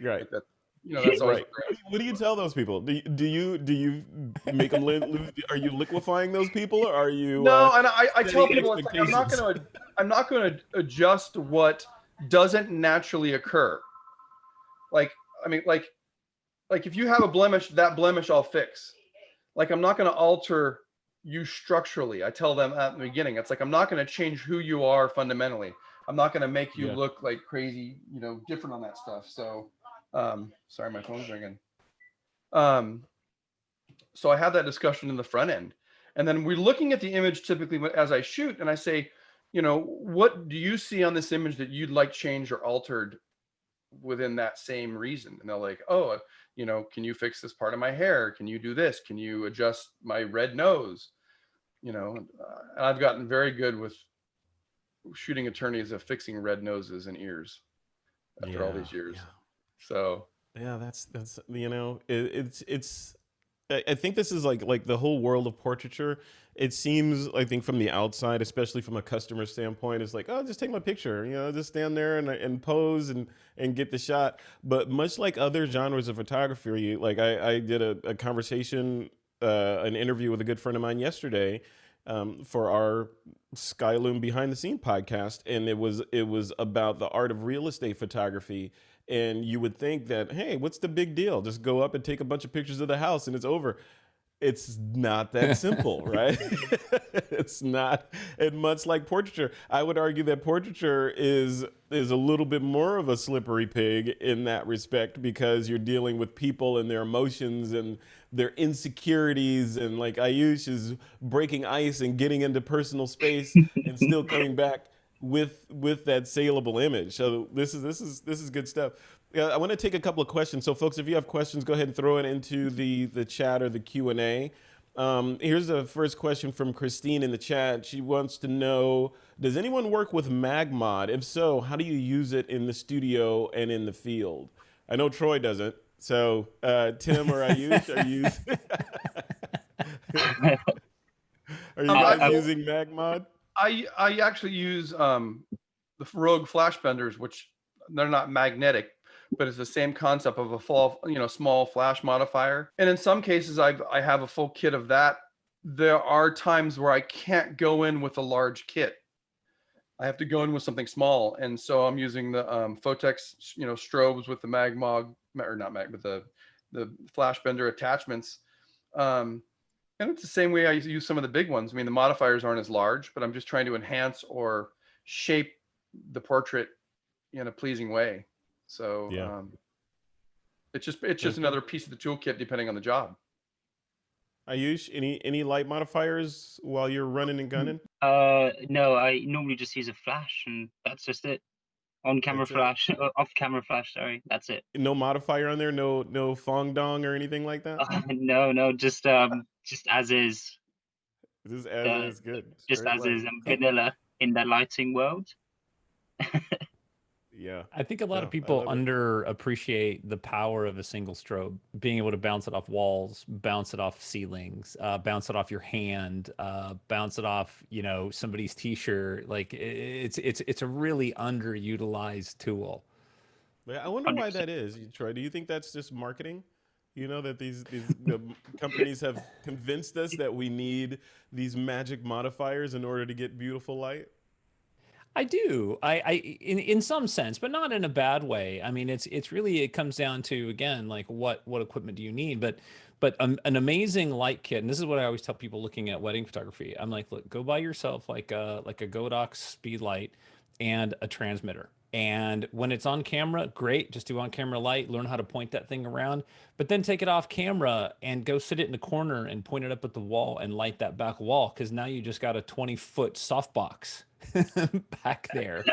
Right. Like that. That's always right. What do you tell those people? Do you make them lose? Are you liquefying those people, or are you? No, and I tell people, it's like, I'm not going to adjust what doesn't naturally occur. Like if you have a blemish, that blemish I'll fix. Like I'm not going to alter you structurally. I tell them at the beginning, it's like, I'm not going to change who you are fundamentally. I'm not going to make you look like crazy, different on that stuff. So. Sorry, my phone's ringing. So I have that discussion in the front end, and then we're looking at the image typically as I shoot, and I say, what do you see on this image that you'd like changed or altered within that same reason? And they're like, oh, can you fix this part of my hair? Can you do this? Can you adjust my red nose? And I've gotten very good with shooting attorneys of fixing red noses and ears after all these years. So that's it's I think this is like the whole world of portraiture. It seems, I think, from the outside, especially from a customer standpoint, it's like, oh, just take my picture, just stand there and pose and get the shot. But much like other genres of photography, like I did a conversation, an interview with a good friend of mine yesterday, for our Skyloom Behind the Scene podcast, and it was about the art of real estate photography. And you would think that, hey, what's the big deal? Just go up and take a bunch of pictures of the house and it's over. It's not that simple, right? It's not. And much like portraiture, I would argue that portraiture is a little bit more of a slippery pig in that respect, because you're dealing with people and their emotions and their insecurities. And like Aiyush is breaking ice and getting into personal space and still coming back with that saleable image. So this is good stuff. I want to take a couple of questions. So folks, if you have questions, go ahead and throw it into the chat or the Q&A. Here's the first question from Christine in the chat. She wants to know, does anyone work with MagMod? If so, how do you use it in the studio and in the field? I know Troy doesn't. So Tim or Aiyush, are you guys using MagMod? I actually use the Rogue flash benders, which they're not magnetic, but it's the same concept of a small flash modifier. And in some cases, I have a full kit of that. There are times where I can't go in with a large kit. I have to go in with something small, and so I'm using the Photex, strobes with the magmog, or not mag, but the flash bender attachments. And it's the same way I use some of the big ones. I mean, the modifiers aren't as large, but I'm just trying to enhance or shape the portrait in a pleasing way. So Yeah. it's just another piece of the toolkit depending on the job. Ayush, any light modifiers while you're running and gunning? No, I normally just use a flash, and that's just it. On camera That's it? flash, off camera flash. Sorry, that's it. No modifier on there? No fong dong or anything like that? No, just as is. This is as is good. Just Straight as light. is, vanilla in the lighting world. Yeah. I think a lot of I people love it. underappreciate the power of a single strobe, being able to bounce it off walls, bounce it off ceilings, bounce it off your hand, bounce it off, somebody's t-shirt. Like it's a really underutilized tool. Yeah, I wonder why 100%. that is, Troy. Do you think that's just marketing? That the companies have convinced us that we need these magic modifiers in order to get beautiful light? I do. In some sense, but not in a bad way. I mean, it's really, it comes down to, again, like what equipment do you need? But an amazing light kit, and this is what I always tell people looking at wedding photography. I'm like, look, go buy yourself like a Godox speed light and a transmitter. And when it's on camera, great, just do on camera light, learn how to point that thing around, but then take it off camera and go sit it in the corner and point it up at the wall and light that back wall. Cause now you just got a 20-foot softbox back there.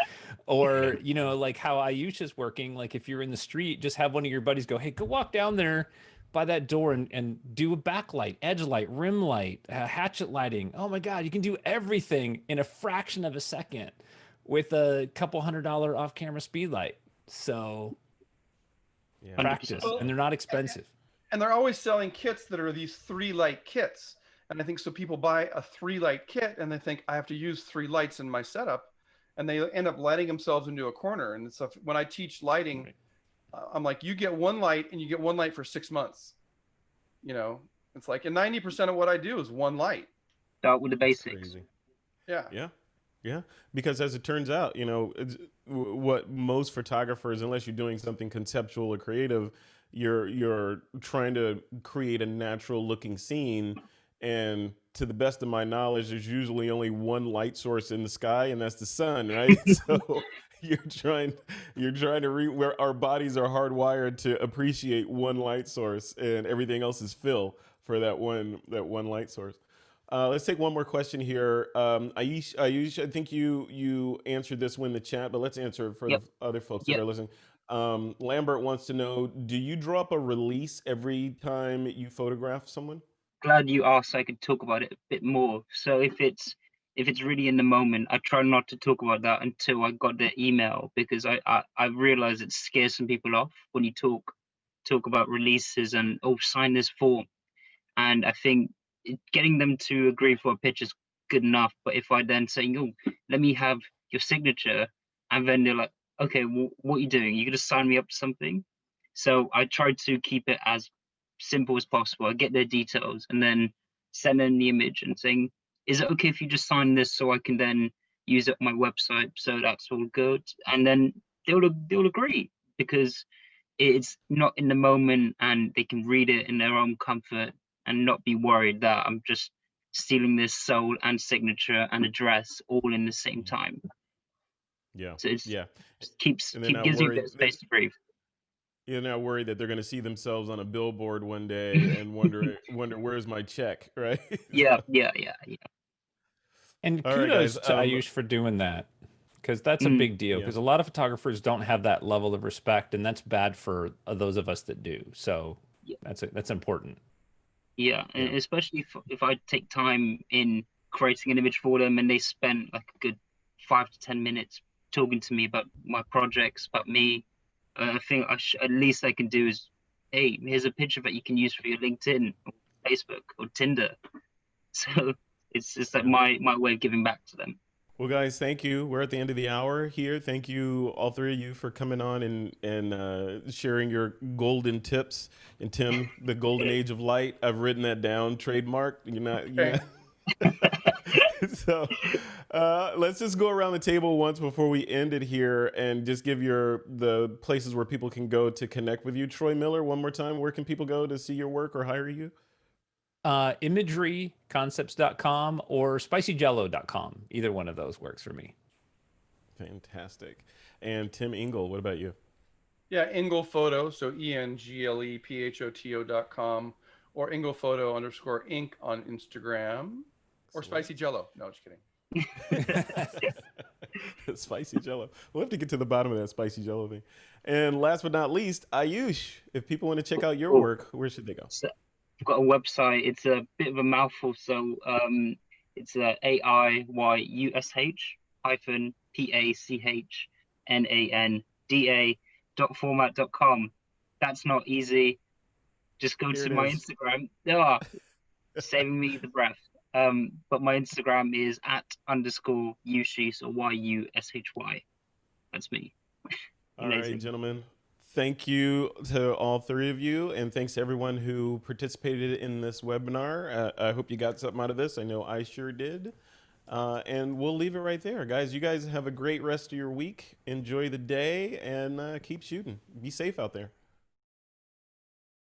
Or, like how Aiyush is working, like if you're in the street, just have one of your buddies go, hey, go walk down there by that door and do a backlight, edge light, rim light, hatchet lighting. Oh my God, you can do everything in a fraction of a second with a couple $100 off-camera speed light. So Yeah. practice, and they're not expensive. And they're always selling kits that are these 3-light kits. And I think so people buy a 3-light kit and they think I have to use 3 lights in my setup, and they end up lighting themselves into a corner. And so when I teach lighting, I'm like, you get 1 light and you get 1 light for 6 months. It's like, and 90% of what I do is 1 light. Start with the That's basics. crazy. Yeah. Yeah. Because as it turns out, what most photographers, unless you're doing something conceptual or creative, you're trying to create a natural looking scene. And to the best of my knowledge, there's usually only one light source in the sky, and that's the sun, right? So you're trying to where our bodies are hardwired to appreciate one light source, and everything else is fill for that one light source. Let's take one more question here. Aiyush, I think you answered this one in the chat, but let's answer it for Yep. the other folks Yep. that are listening. Lambert wants to know, do you draw up a release every time you photograph someone? Glad you asked, so I could talk about it a bit more. So if it's really in the moment, I try not to talk about that until I got the email, because I realize it scares some people off when you talk about releases and, oh, sign this form. And I think getting them to agree for a picture is good enough. But if I then say, oh, let me have your signature, and then they're like, okay, well, what are you doing? You're gonna sign me up to something? So I try to keep it as simple as possible. I get their details and then send them the image and saying, is it okay if you just sign this so I can then use it on my website? So that's all good. And then they'll agree, because it's not in the moment and they can read it in their own comfort and not be worried that I'm just stealing this soul and signature and address all in the same time. Yeah. So it's Yeah. just gives And they're not you a bit worried of space to breathe. You're not worried that they're going to see themselves on a billboard one day and wonder where's my check, right? Yeah. And All right, kudos guys, to Aiyush for doing that, because that's a big deal. Yeah. Because a lot of photographers don't have that level of respect, and that's bad for those of us that do. So Yeah. that's important. Yeah, Yeah. and especially if I take time in creating an image for them and they spend like a good 5 to 10 minutes talking to me about my projects, about me, I think at least I can do is, hey, here's a picture that you can use for your LinkedIn or Facebook or Tinder. So it's just like my way of giving back to them. Well, guys, thank you. We're at the end of the hour here. Thank you, all three of you, for coming on and sharing your golden tips. And Tim, the golden age of light. I've written that down, trademark. You're Okay. not. So let's just go around the table once before we end it here, and just give the places where people can go to connect with you. Troy Miller, one more time. Where can people go to see your work or hire you? Imageryconcepts.com or spicyjello.com. Either one of those works for me. Fantastic. And Tim Engle, what about you? Yeah, Engle Photo, so ENGLEPHOTO.com, or EnglePhoto_Inc. on Instagram, or Spicy Jello. No, just kidding. Spicy Jello. We'll have to get to the bottom of that spicy Jello thing. And last but not least, Aiyush, if people want to check out your work, where should they go? So I've got a website. It's a bit of a mouthful, so it's AIYUSH-PACHNANDA.format.com. That's not easy. Just go Here to it my is. Instagram. Saving me the breath. But my Instagram is @_Yushi, so YUSHY. That's me. All right, gentlemen. Thank you to all three of you, and thanks to everyone who participated in this webinar. I hope you got something out of this. I know I sure did. And we'll leave it right there, guys. You guys have a great rest of your week. Enjoy the day, and keep shooting. Be safe out there.